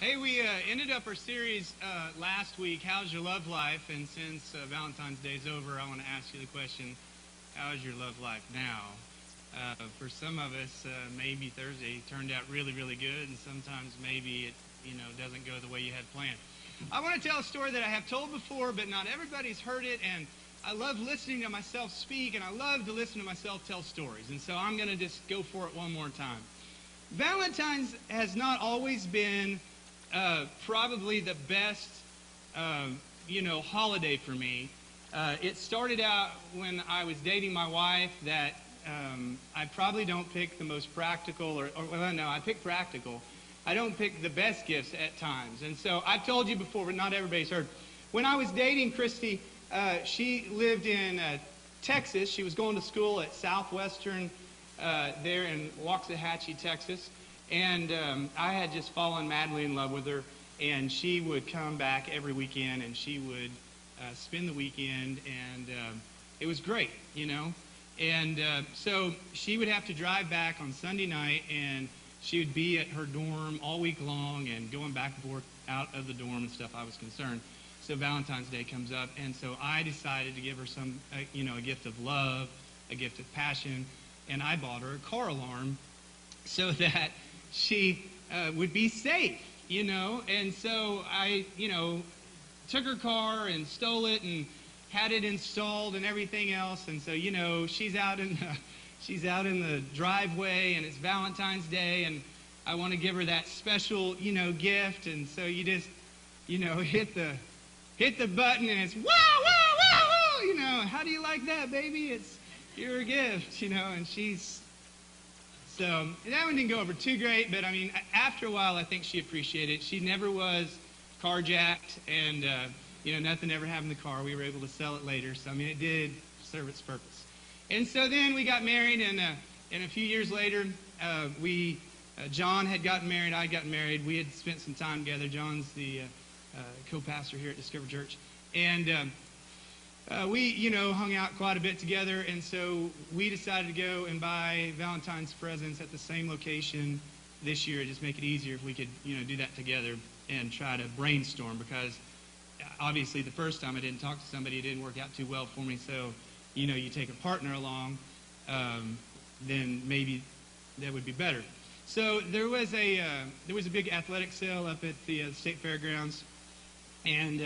Hey, we ended up our series last week, How's Your Love Life? And since Valentine's Day is over, I want to ask you the question, how's your love life now? For some of us, maybe Thursday turned out really, really good, and sometimes maybe it, doesn't go the way you had planned. I want to tell a story that I have told before, but not everybody's heard it, and I love listening to myself speak, and I love to listen to myself tell stories, and so I'm going to just go for it one more time. Valentine's has not always been probably the best, holiday for me. It started out when I was dating my wife that I probably don't pick the most practical, I pick practical. I don't pick the best gifts at times. And so I've told you before, but not everybody's heard. When I was dating Christy, she lived in Texas. She was going to school at Southwestern there in Waxahachie, Texas. And I had just fallen madly in love with her, and she would come back every weekend, and she would spend the weekend, and it was great, And so she would have to drive back on Sunday night, and she would be at her dorm all week long and going back and forth out of the dorm and stuff. I was concerned. So Valentine's Day comes up, and so I decided to give her a gift of love, a gift of passion, and I bought her a car alarm so that she would be safe, And so I, took her car and stole it and had it installed and everything else. And so, she's out in the driveway, and it's Valentine's Day, and I want to give her that special, gift. And so you just, hit the button, and it's wow, wow, wow, wow. How do you like that, baby? It's your gift, and she's. So that one didn't go over too great, but after a while, I think she appreciated it. She never was carjacked, and nothing ever happened to the car. We were able to sell it later, so it did serve its purpose. And so then we got married, and a few years later, John had gotten married. I had gotten married. We had spent some time together. John's the co-pastor here at Discover Church, and we, hung out quite a bit together, and so we decided to go and buy Valentine's presents at the same location this year. Just make it easier if we could, do that together and try to brainstorm, because obviously the first time I didn't talk to somebody, it didn't work out too well for me. So, you take a partner along, then maybe that would be better. So there was a big athletic sale up at the state fairgrounds, and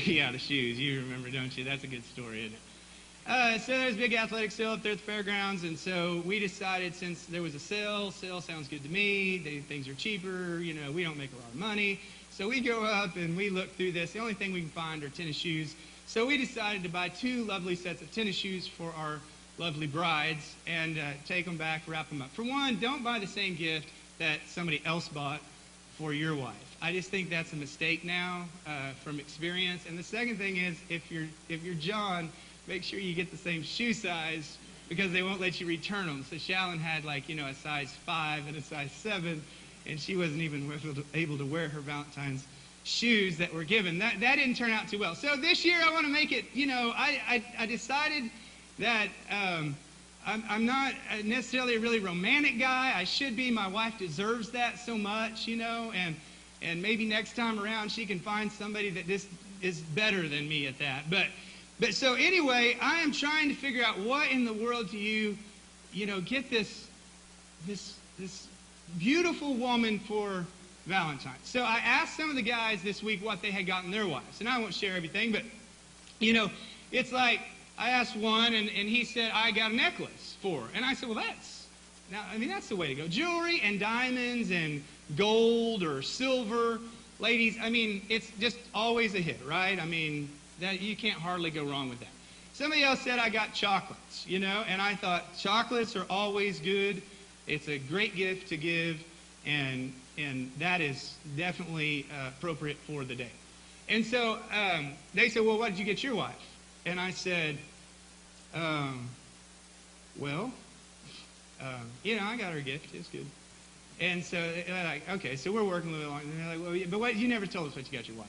yeah, the shoes. You remember, don't you? That's a good story, isn't it? So there's a big athletic sale up there at the fairgrounds, and so we decided, since there was a sale sounds good to me, things are cheaper, we don't make a lot of money. So we go up and we look through this. The only thing we can find are tennis shoes. So we decided to buy 2 lovely sets of tennis shoes for our lovely brides and take them back, wrap them up. For one, don't buy the same gift that somebody else bought for your wife. I just think that's a mistake now from experience. And the second thing is, if you're John, make sure you get the same shoe size, because they won't let you return them. So Shallon had a size 5 and a size 7, and she wasn't even able to wear her Valentine's shoes that were given. That didn't turn out too well. So this year I want to make it, I decided that I'm not necessarily a really romantic guy. I should be. My wife deserves that so much, and maybe next time around she can find somebody that just is better than me at that. But so anyway, I am trying to figure out what in the world do you get this beautiful woman for Valentine's. So I asked some of the guys this week what they had gotten their wives, and I won't share everything, but it's like I asked one, and he said, I got a necklace for her. And I said, well, that's the way to go. Jewelry and diamonds and gold or silver. Ladies, it's just always a hit, right? That you can't hardly go wrong with that. Somebody else said I got chocolates, and I thought chocolates are always good. It's a great gift to give, and that is definitely appropriate for the day. And so they said, well, what did you get your wife? And I said, I got her a gift. It's good. And so they're like, okay, so we're working a little along. And they're like, well, but you never told us what you got your wife.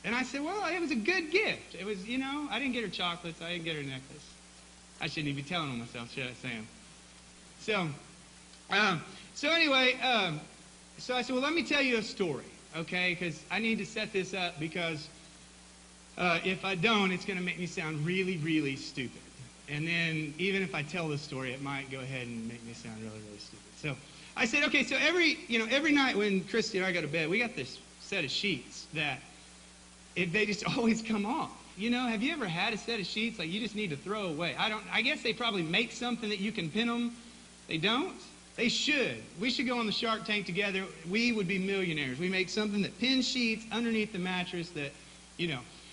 And I said, well, it was a good gift. It was, I didn't get her chocolates. I didn't get her a necklace. I shouldn't even be telling on myself, should I, Sam? So anyway, so I said, well, let me tell you a story, okay? Because I need to set this up because if I don't, it's going to make me sound really, really stupid. And then even if I tell the story, it might go ahead and make me sound really, really stupid. So I said, okay, so every night when Christy and I go to bed, we got this set of sheets that they just always come off. Have you ever had a set of sheets like you just need to throw away? I guess they probably make something that you can pin them. They don't? They should. We should go on the Shark Tank together. We would be millionaires. We make something that pins sheets underneath the mattress that,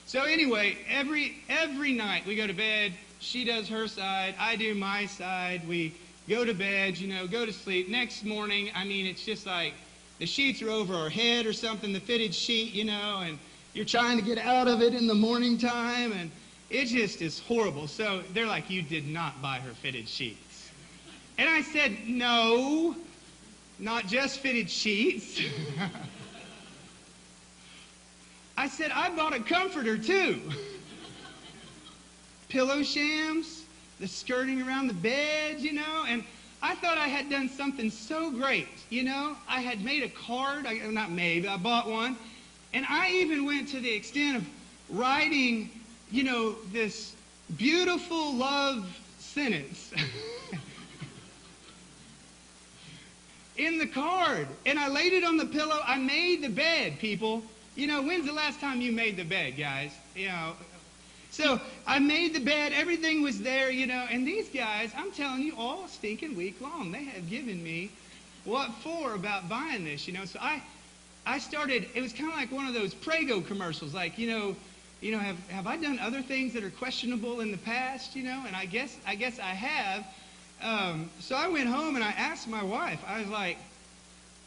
So anyway, every night we go to bed. She does her side. I do my side. We go to bed, go to sleep. Next morning, it's just like the sheets are over our head or something, the fitted sheet, and you're trying to get out of it in the morning time, and it just is horrible. So they're like, you did not buy her fitted sheets. And I said, no, not just fitted sheets. I said, I bought a comforter too. Pillow shams, the skirting around the bed, and I thought I had done something so great, I had made a card, I bought one, and I even went to the extent of writing, this beautiful love sentence in the card, and I laid it on the pillow. I made the bed, people. When's the last time you made the bed, guys? So I made the bed, everything was there, and these guys, I'm telling you, all stinking week long, they have given me what for about buying this, So I started, it was kind of like one of those Prego commercials, like, have I done other things that are questionable in the past, and I guess I have. So I went home and I asked my wife, I was like,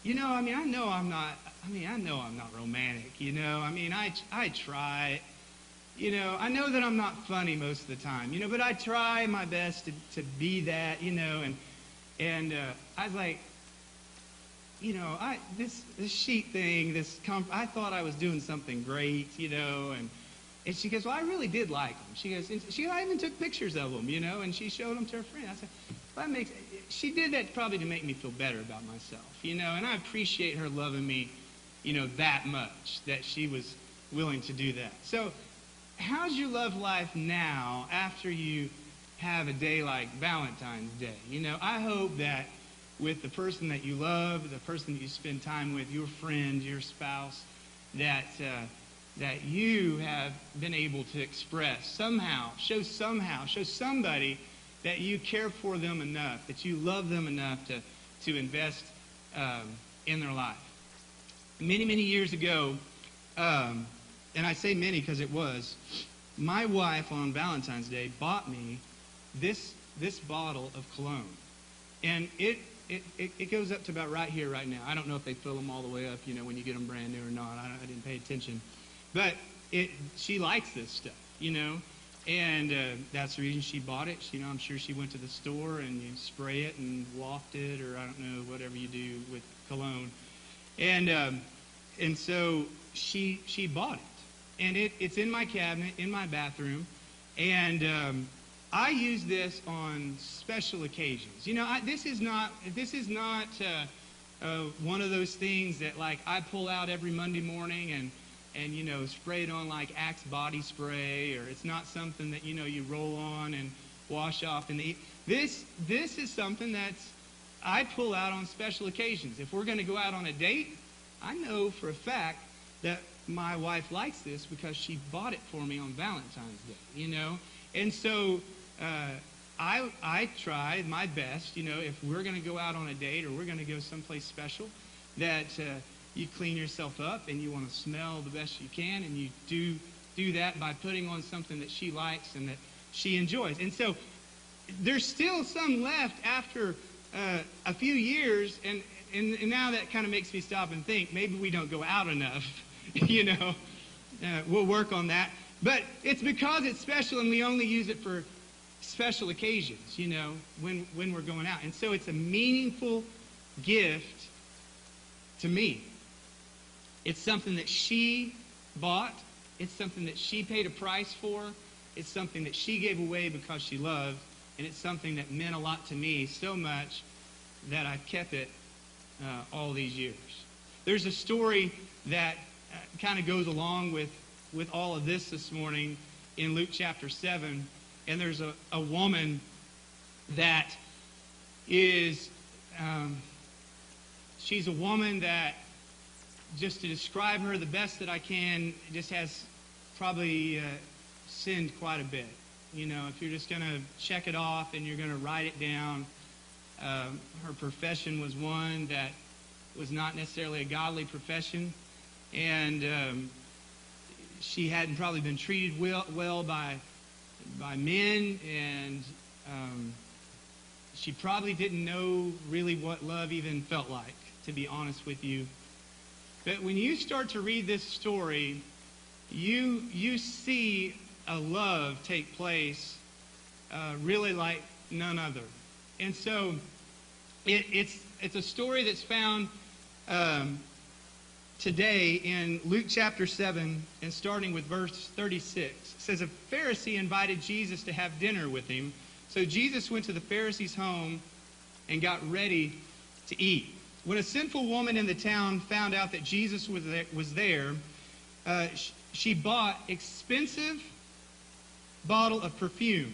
I know I'm not romantic, I try. I know that I'm not funny most of the time, but I try my best to be that, and I was like, this sheet thing, I thought I was doing something great, and she goes, well, I really did like them. She goes, I even took pictures of them, and she showed them to her friend. I said, well, she did that probably to make me feel better about myself, and I appreciate her loving me, that much, that she was willing to do that. So, how's your love life now after you have a day like Valentine's Day? I hope that with the person that you love, the person that you spend time with, your friend, your spouse, that you have been able to express somehow, show somebody that you care for them enough, that you love them enough to invest in their life. Many, many years ago, and I say many because it was, my wife on Valentine's Day bought me this bottle of cologne. And it goes up to about right here right now. I don't know if they fill them all the way up, when you get them brand new or not. I didn't pay attention. But she likes this stuff, and that's the reason she bought it. I'm sure she went to the store and you spray it and waft it, or I don't know, whatever you do with cologne. And so she bought it. And it's in my cabinet, in my bathroom. And I use this on special occasions. This is not one of those things that, like, I pull out every Monday morning and spray it on like Axe body spray, or it's not something that, you roll on and wash off in the This is something that's I pull out on special occasions. If we're going to go out on a date, I know for a fact that my wife likes this because she bought it for me on Valentine's Day, And so I try my best, if we're going to go out on a date or we're going to go someplace special, that you clean yourself up and you want to smell the best you can, and you do that by putting on something that she likes and that she enjoys. And so there's still some left after a few years, and now that kind of makes me stop and think, maybe we don't go out enough. We'll work on that. But it's because it's special and we only use it for special occasions, when we're going out. And so it's a meaningful gift to me. It's something that she bought. It's something that she paid a price for. It's something that she gave away because she loved. And it's something that meant a lot to me, so much that I've kept it all these years. There's a story that kind of goes along with all of this morning in Luke chapter 7. And there's a woman that is, she's a woman that, just to describe her the best that I can, just has probably sinned quite a bit. You know, if you're just going to check it off and you're going to write it down, her profession was one that was not necessarily a godly profession. And she hadn't probably been treated well by men, and she probably didn't know really what love even felt like, to be honest with you. But when you start to read this story, you see a love take place really like none other. And so it's a story that's found today in Luke chapter 7, and starting with verse 36. It says, a Pharisee invited Jesus to have dinner with him. So Jesus went to the Pharisee's home and got ready to eat. When a sinful woman in the town found out that Jesus was there, she bought expensive bottle of perfume.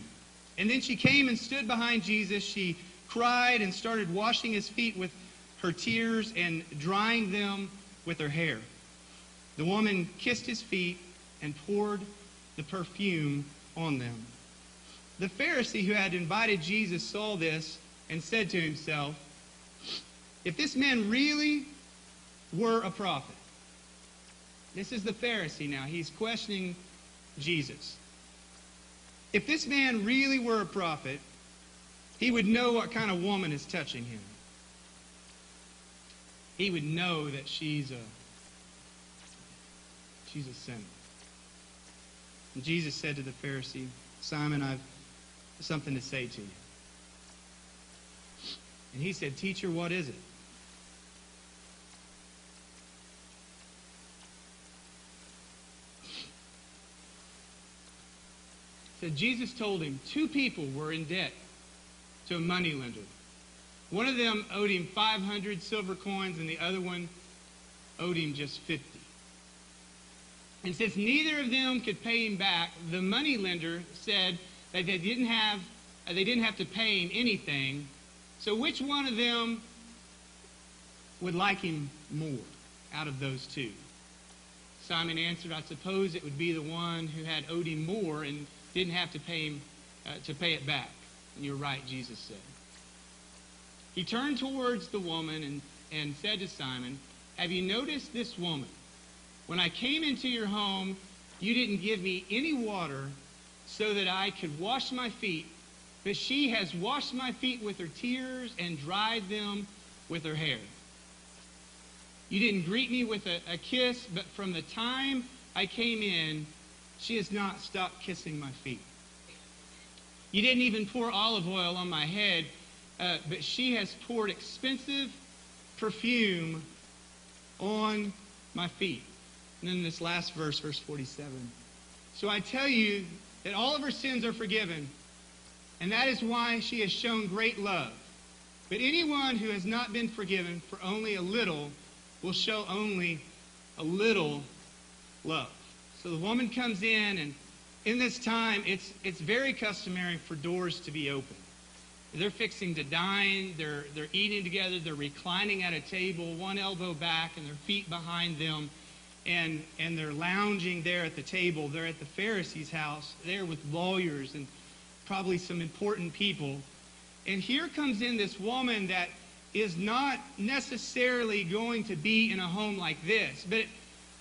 And then she came and stood behind Jesus. She cried and started washing his feet with her tears and drying them with her hair. The woman kissed his feet and poured the perfume on them. The Pharisee who had invited Jesus saw this and said to himself, if this man really were a prophet. This is the Pharisee now. He's questioning Jesus. If this man really were a prophet, he would know what kind of woman is touching him. He would know that she's a sinner. And Jesus said to the Pharisee, Simon, I've something to say to you. And he said, Teacher, what is it? So Jesus told him 2 people were in debt to a moneylender. One of them owed him 500 silver coins, and the other one owed him just 50. And since neither of them could pay him back, the moneylender said that they didn't have to pay him anything. So which one of them would like him more out of those 2? Simon answered, I suppose it would be the one who had owed him more and didn't have to pay him to pay it back. And you're right, Jesus said. He turned towards the woman and said to Simon, have you noticed this woman? When I came into your home, you didn't give me any water so that I could wash my feet, but she has washed my feet with her tears and dried them with her hair. You didn't greet me with a kiss, but from the time I came in, she has not stopped kissing my feet. You didn't even pour olive oil on my head, but she has poured expensive perfume on my feet. And then this last verse, verse 47. So I tell you that all of her sins are forgiven, and that is why she has shown great love. But anyone who has not been forgiven for only a little will show only a little love. So the woman comes in, and in this time, it's very customary for doors to be open. They're fixing to dine, they're eating together, they're reclining at a table, one elbow back and their feet behind them, and they're lounging there at the table. They're at the Pharisee's house, there with lawyers and probably some important people. And here comes in this woman that is not necessarily going to be in a home like this. But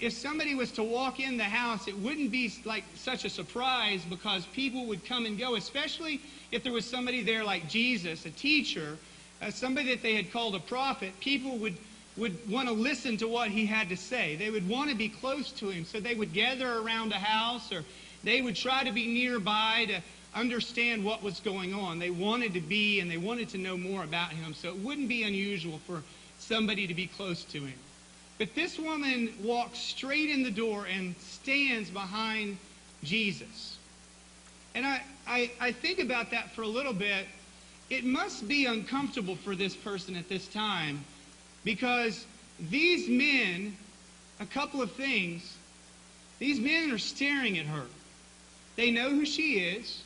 if somebody was to walk in the house, it wouldn't be like such a surprise, because people would come and go, especially if there was somebody there like Jesus, a teacher, somebody that they had called a prophet. People would want to listen to what he had to say. They would want to be close to him, so they would gather around a house, or they would try to be nearby to understand what was going on. They wanted to be, and they wanted to know more about him, so it wouldn't be unusual for somebody to be close to him. But this woman walks straight in the door and stands behind Jesus. And I think about that for a little bit. It must be uncomfortable for this person at this time, because these men, a couple of things, these men are staring at her. They know who she is.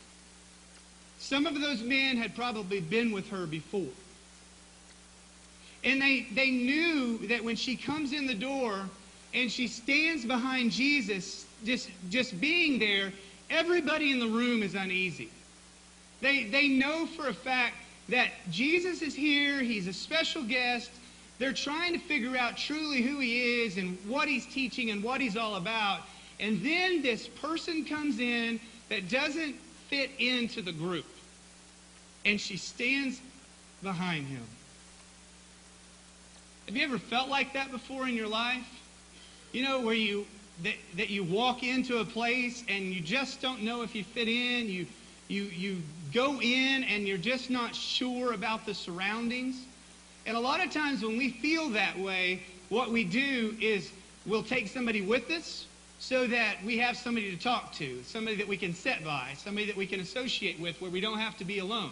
Some of those men had probably been with her before. And they knew that when she comes in the door and she stands behind Jesus, just being there, everybody in the room is uneasy. They know for a fact that Jesus is here, he's a special guest. They're trying to figure out truly who he is and what he's teaching and what he's all about. And then this person comes in that doesn't fit into the group. And she stands behind him. Have you ever felt like that before in your life? You know, where you walk into a place and you just don't know if you fit in. You go in and you're just not sure about the surroundings. And a lot of times when we feel that way, what we do is we'll take somebody with us so that we have somebody to talk to, somebody that we can sit by, somebody that we can associate with where we don't have to be alone.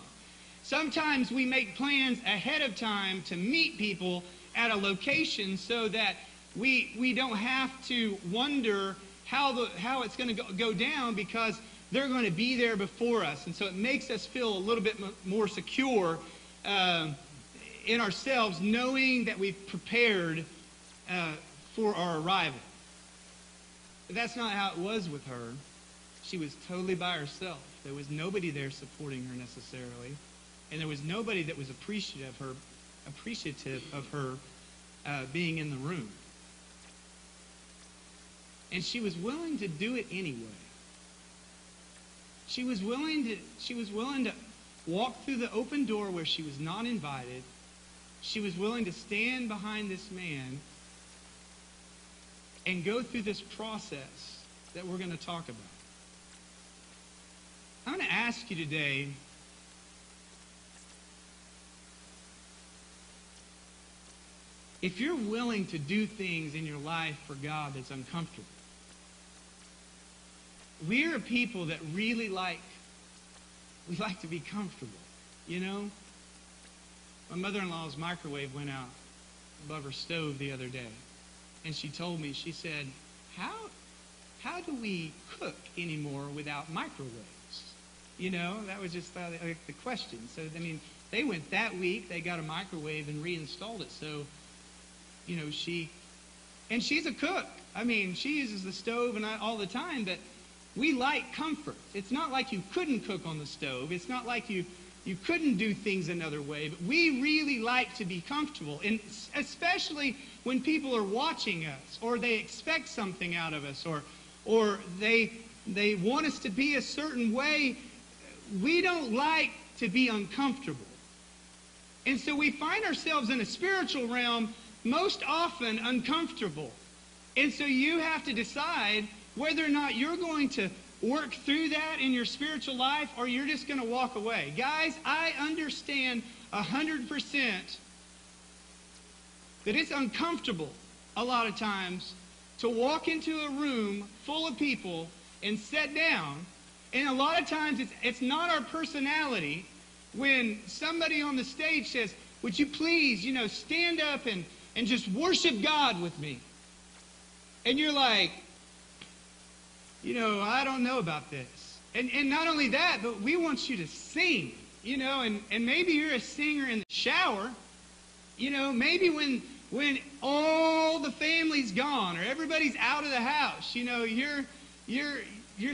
Sometimes we make plans ahead of time to meet people at a location so that we don't have to wonder how it's going to go down because they're going to be there before us. And so it makes us feel a little bit more secure in ourselves, knowing that we've prepared for our arrival. But that's not how it was with her. She was totally by herself. There was nobody there supporting her necessarily. And there was nobody that was appreciative of her being in the room. And she was willing to do it anyway. She was willing to walk through the open door where she was not invited. She was willing to stand behind this man and go through this process that we're going to talk about. I'm going to ask you today, if you're willing to do things in your life for God that's uncomfortable. We're a people that really like to be comfortable, you know? My mother-in-law's microwave went out above her stove the other day. And she told me, she said, how do we cook anymore without microwaves? You know, that was just the question. So, I mean, they went that week, they got a microwave and reinstalled it. So, you know, she's a cook. I mean, she uses the stove and all the time, but we like comfort. It's not like you couldn't cook on the stove. It's not like you couldn't do things another way, but we really like to be comfortable, and especially when people are watching us, or they expect something out of us, or they want us to be a certain way. We don't like to be uncomfortable. And so we find ourselves in a spiritual realm most often uncomfortable. And so you have to decide whether or not you're going to work through that in your spiritual life or you're just going to walk away. Guys, I understand 100% that it's uncomfortable a lot of times to walk into a room full of people and sit down. And a lot of times it's not our personality when somebody on the stage says, would you please, stand up and just worship God with me. And you're like, I don't know about this. And not only that, but we want you to sing, and maybe you're a singer in the shower. Maybe when all the family's gone or everybody's out of the house, you're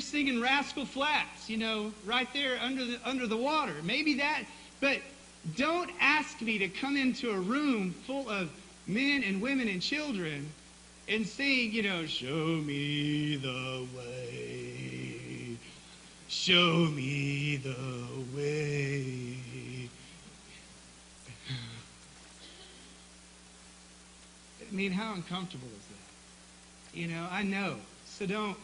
singing Rascal Flatts, right there under the water. Maybe that, but don't ask me to come into a room full of men and women and children and sing, show me the way, show me the way. I mean, how uncomfortable is that? I know. So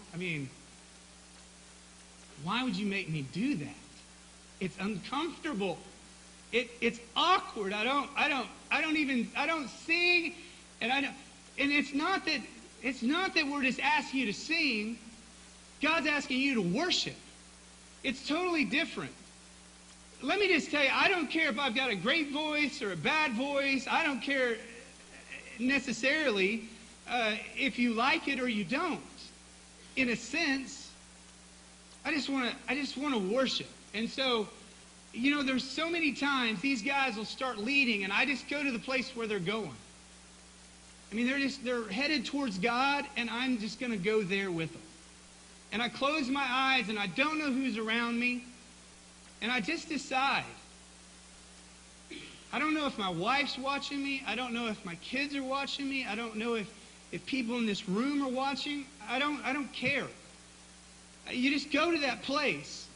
why would you make me do that? It's uncomfortable. It's awkward. I don't sing, and it's not that we're just asking you to sing. God's asking you to worship. It's totally different. Let me just tell you, I don't care if I've got a great voice or a bad voice. I don't care. necessarily if you like it or you don't. In a sense, I just want to worship. And so, there's so many times these guys will start leading, and I just go to the place where they're going. I mean, they're headed towards God, and I'm just going to go there with them. And I close my eyes, and I don't know who's around me, and I just decide. I don't know if my wife's watching me. I don't know if my kids are watching me. I don't know if people in this room are watching. I don't care. You just go to that place,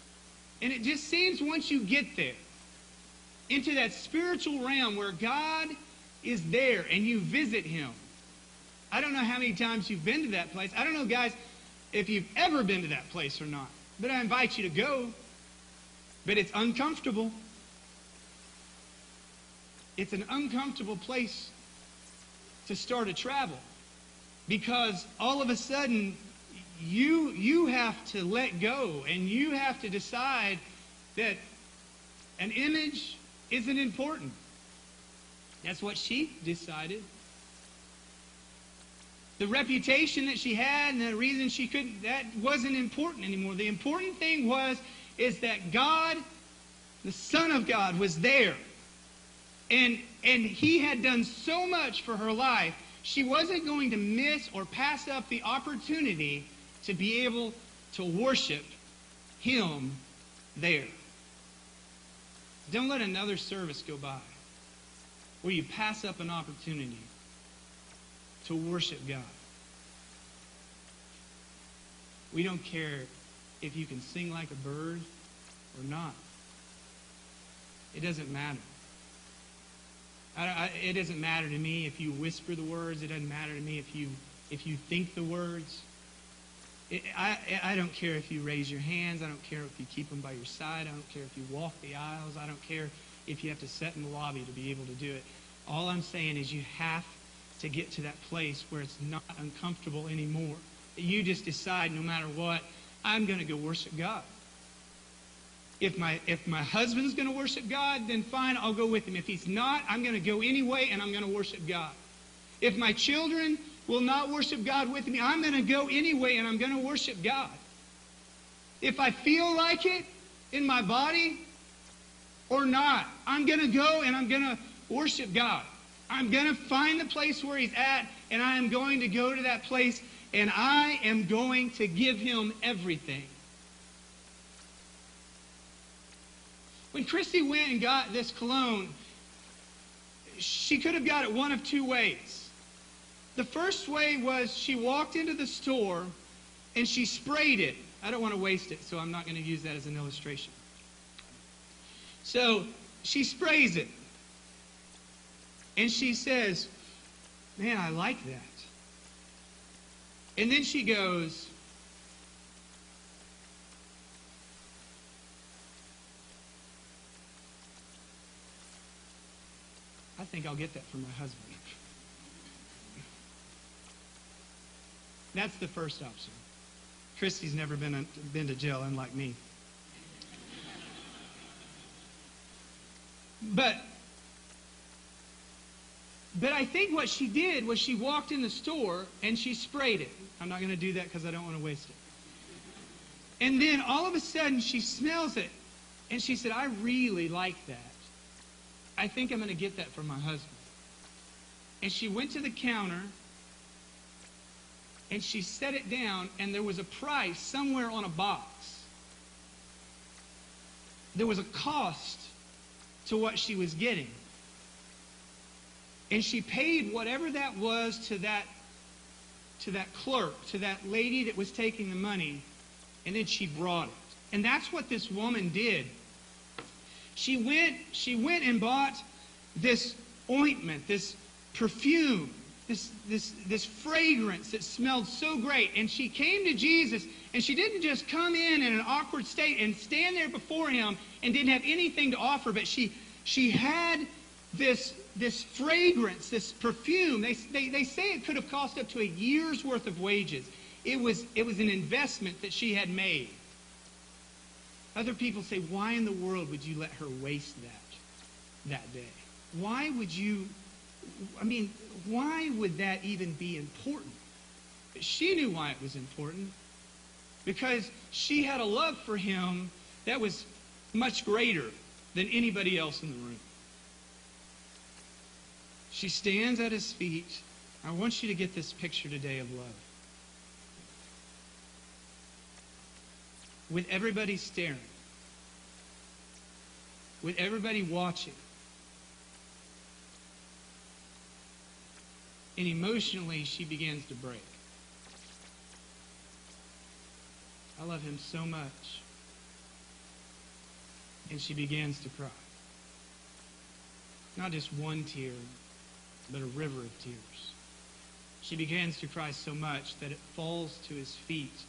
and it just seems once you get there, into that spiritual realm where God is there and you visit Him. I don't know how many times you've been to that place. I don't know, guys, if you've ever been to that place or not. But I invite you to go. But it's uncomfortable. It's an uncomfortable place to start a travel. Because all of a sudden, you have to let go. And you have to decide that an image isn't important. That's what she decided. The reputation that she had and the reason she couldn't, that wasn't important anymore. The important thing is that God, the Son of God, was there. And He had done so much for her life, she wasn't going to miss or pass up the opportunity to be able to worship Him there. Don't let another service go by where you pass up an opportunity to worship God. We don't care if you can sing like a bird or not. It doesn't matter. It doesn't matter to me if you whisper the words. It doesn't matter to me if you think the words. I don't care if you raise your hands. I don't care if you keep them by your side. I don't care if you walk the aisles. I don't care if you have to sit in the lobby to be able to do it. All I'm saying is you have to get to that place where it's not uncomfortable anymore. You just decide, no matter what, I'm going to go worship God. If my husband's going to worship God, then fine, I'll go with him. If he's not, I'm going to go anyway, and I'm going to worship God. If my children will not worship God with me, I'm going to go anyway, and I'm going to worship God. If I feel like it in my body or not, I'm going to go and I'm going to worship God. I'm going to find the place where He's at, and I am going to go to that place, and I am going to give Him everything. When Christy went and got this cologne, she could have got it one of two ways. The first way was she walked into the store and she sprayed it. I don't want to waste it, so I'm not going to use that as an illustration. So she sprays it. And she says, man, I like that. And then she goes, I think I'll get that for my husband. That's the first option. Christy's never been to jail, unlike me. But I think what she did was she walked in the store and she sprayed it. I'm not going to do that because I don't want to waste it. And then all of a sudden she smells it and she said, I really like that. I think I'm going to get that for my husband. And she went to the counter and she set it down, and there was a price somewhere on a box. There was a cost to what she was getting. And she paid whatever that was to that clerk, to that lady that was taking the money, and then she brought it. And that's what this woman did. She went and bought this ointment, this perfume, this fragrance that smelled so great. And she came to Jesus, and she didn't just come in an awkward state and stand there before Him and didn't have anything to offer, but she had this fragrance, this perfume. They say it could have cost up to a year's worth of wages. It was an investment that she had made. Other people say, why in the world would you let her waste that day? Why would you I mean, why would that even be important? She knew why it was important. Because she had a love for him that was much greater than anybody else in the room. She stands at his feet. I want you to get this picture today of love. With everybody staring. With everybody watching. And emotionally, she begins to break. I love him so much. And she begins to cry. Not just one tear, but a river of tears. She begins to cry so much that it falls to his feet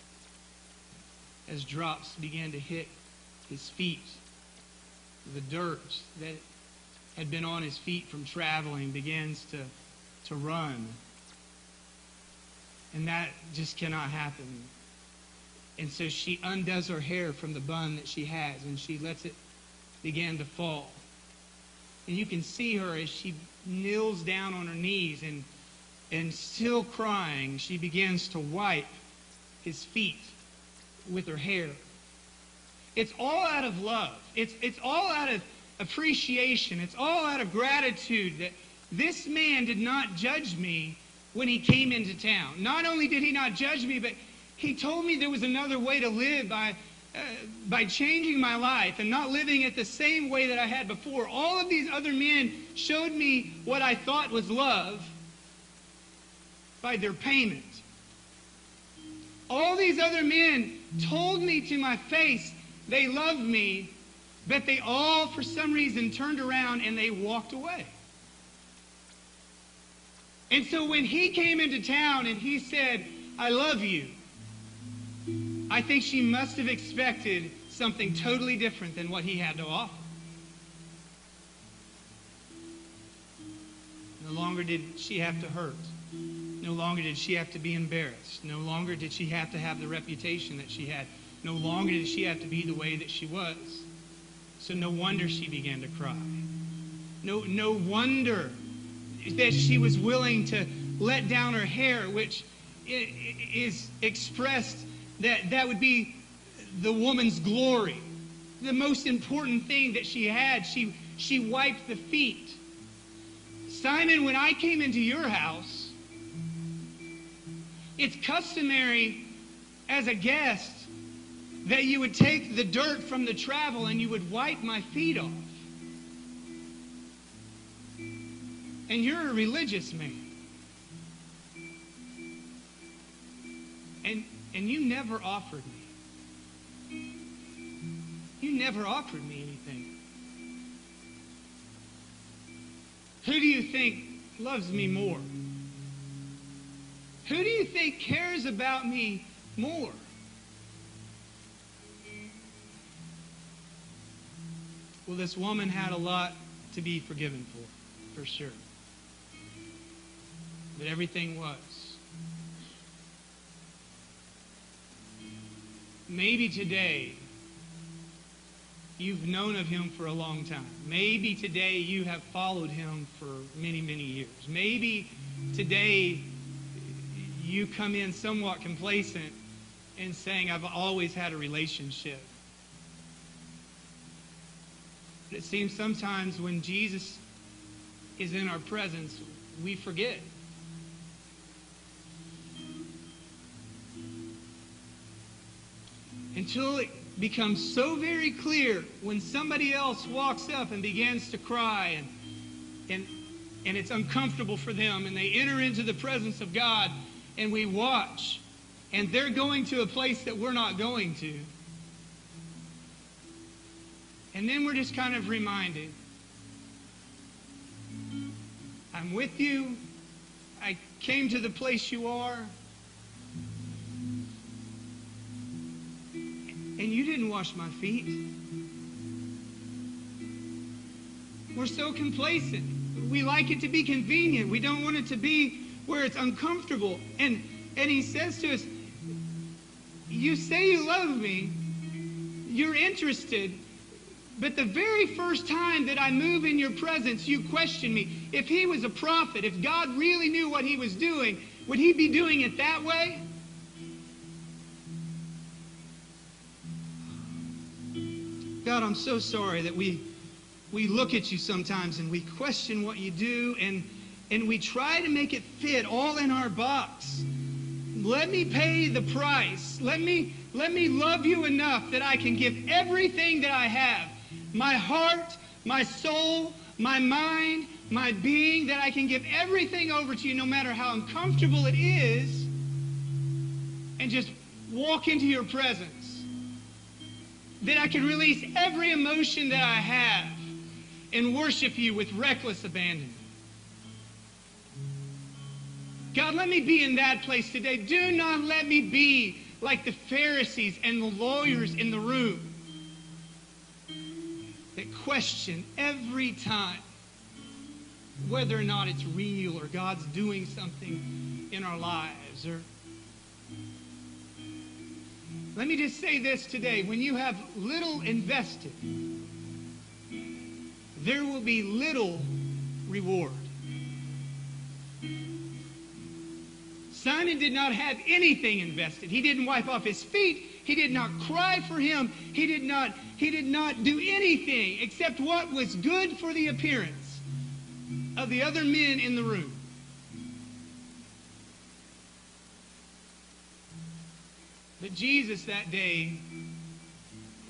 as drops began to hit his feet. The dirt that had been on his feet from traveling begins to run. And that just cannot happen. And so she undoes her hair from the bun that she has, and she lets it begin to fall. And you can see her as she kneels down on her knees and still crying, she begins to wipe his feet with her hair. It's all out of love. It's all out of appreciation. It's all out of gratitude that this man did not judge me when he came into town. Not only did he not judge me, but he told me there was another way to live by changing my life and not living it the same way that I had before. All of these other men showed me what I thought was love by their payment. All these other men told me to my face they loved me, but they all, for some reason, turned around and they walked away. And so when he came into town and he said, "I love you," I think she must have expected something totally different than what he had to offer. No longer did she have to hurt. No longer did she have to be embarrassed. No longer did she have to have the reputation that she had. No longer did she have to be the way that she was. So no wonder she began to cry. No wonder that she was willing to let down her hair, which is expressed that would be the woman's glory. The most important thing that she had, she wiped the feet. Simon, when I came into your house, it's customary as a guest that you would take the dirt from the travel and you would wipe my feet off. And you're a religious man. And you never offered me. You never offered me anything. Who do you think loves me more? Who do you think cares about me more? Well, this woman had a lot to be forgiven for sure. But everything was. Maybe today you've known of him for a long time. Maybe today you have followed him for many, many years. Maybe today you come in somewhat complacent and saying, "I've always had a relationship." But it seems sometimes when Jesus is in our presence, we forget. Until it becomes so very clear when somebody else walks up and begins to cry and it's uncomfortable for them and they enter into the presence of God and we watch and they're going to a place that we're not going to. And then we're just kind of reminded, I'm with you. I came to the place you are. And you didn't wash my feet. We're so complacent. We like it to be convenient. We don't want it to be where it's uncomfortable. And he says to us, you say you love me. You're interested. But the very first time that I move in your presence, you question me. If he was a prophet, if God really knew what he was doing, would he be doing it that way? God, I'm so sorry that we look at you sometimes and we question what you do, and we try to make it fit all in our box. Let me pay the price. Let me love you enough that I can give everything that I have. My heart, my soul, my mind, my being, that I can give everything over to you no matter how uncomfortable it is, and just walk into your presence. That I can release every emotion that I have and worship you with reckless abandon. God, let me be in that place today. Do not let me be like the Pharisees and the lawyers in the room that question every time whether or not it's real or God's doing something in our lives. Or let me just say this today. When you have little invested, there will be little reward. Simon did not have anything invested. He didn't wipe off his feet. He did not cry for him. He did not do anything except what was good for the appearance of the other men in the room. But Jesus that day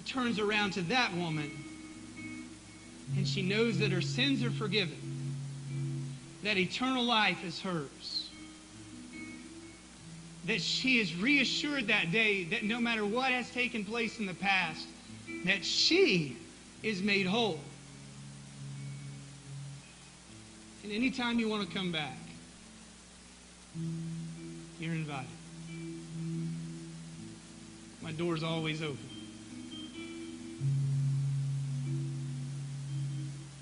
turns around to that woman, and she knows that her sins are forgiven, that eternal life is hers. That she is reassured that day that no matter what has taken place in the past, that she is made whole. And anytime you want to come back, you're invited. My door's always open.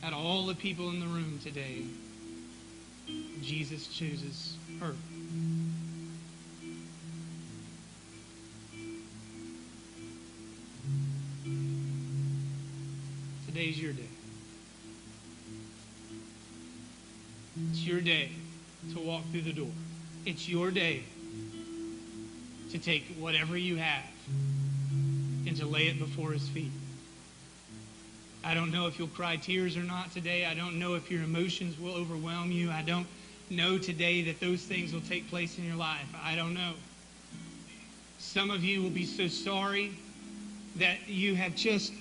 Out of all the people in the room today, Jesus chooses her. Today's your day. It's your day to walk through the door. It's your day to take whatever you have and to lay it before his feet. I don't know if you'll cry tears or not today. I don't know if your emotions will overwhelm you. I don't know today that those things will take place in your life. I don't know. Some of you will be so sorry that you have just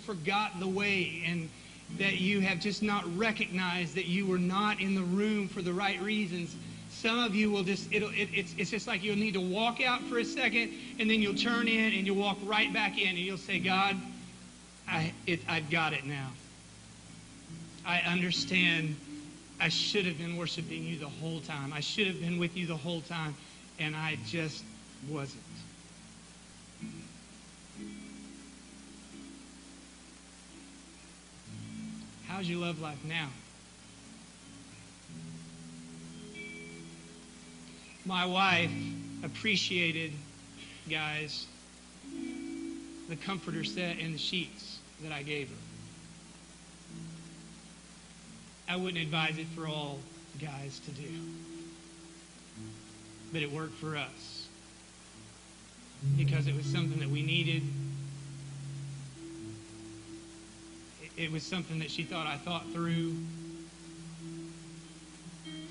forgot the way, and that you have just not recognized that you were not in the room for the right reasons. Some of you will it's just like you'll need to walk out for a second, and then you'll turn in and you'll walk right back in, and you'll say, God, I've got it now. I understand. I should have been worshiping you the whole time. I should have been with you the whole time, and I just wasn't. How's your love life now? My wife appreciated, guys, the comforter set and the sheets that I gave her. I wouldn't advise it for all guys to do, but it worked for us because it was something that we needed. It was something that she thought I thought through,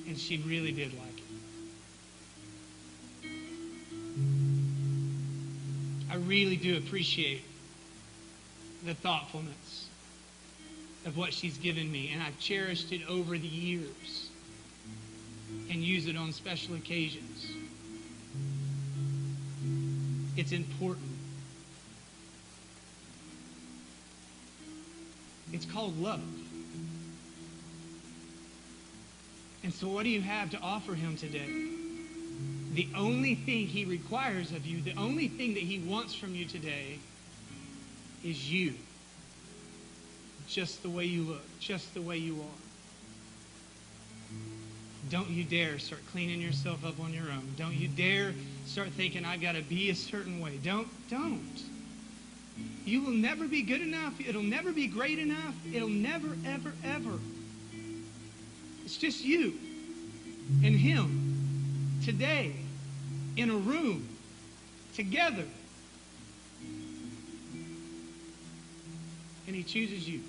and she really did like it. I really do appreciate the thoughtfulness of what she's given me, and I've cherished it over the years and use it on special occasions. It's important. It's called love. And so what do you have to offer him today? The only thing he requires of you, the only thing that he wants from you today is you. Just the way you look, just the way you are. Don't you dare start cleaning yourself up on your own. Don't you dare start thinking, I've got to be a certain way. Don't. You will never be good enough. It'll never be great enough. It'll never, ever, ever. It's just you and Him today in a room together. And He chooses you.